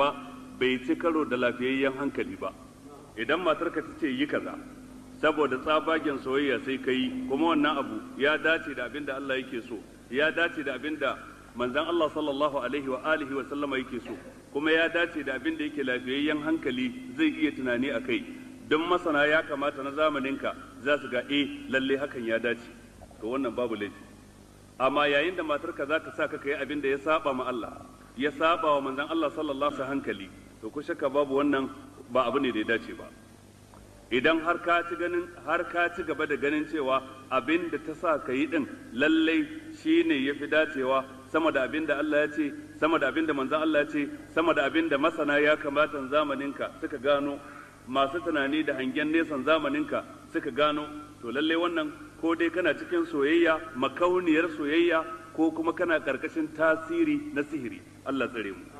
ba bai ci karo da lafiyayyen hankali ba. Idan matarka ta ce yi kaza saboda tsabagen soyayya sai ka yi, kuma wannan abu ya dace da abin da Allah yake so, ya dace da abin da manzon Allah sallallahu alaihi wa alihi wa sallama yake so, kuma ya dace da abin da yake lafiyayyen hankali zai iya tunani a kai, don masana ya kamata na zamaninka za su ga lalle hakan ya dace, to wannan babu laifi. Amma yayin da matarka za ta sa ka yi abin da ya saba ma Allah, ya saba wa manzon Allah sallallahu alaihi hankali, to ku shakka babu wannan ba abu ne da ya dace ba. Idan har ka ci gaba da ganin cewa abin da ta sa ka yi din lallai shine yafi dacewa sama da abin da Allah ya ce, sama da abin da manzon Allah ya ce, sama da abin da masana ya kamata zamaninka suka gano, masu tunani da hangen nesan zamaninka suka gano, to lallai wannan ko dai kana cikin soyayya, makauniyar soyayya, ko kuma kana karkashin tasiri na sihiri. Allah tsare mu.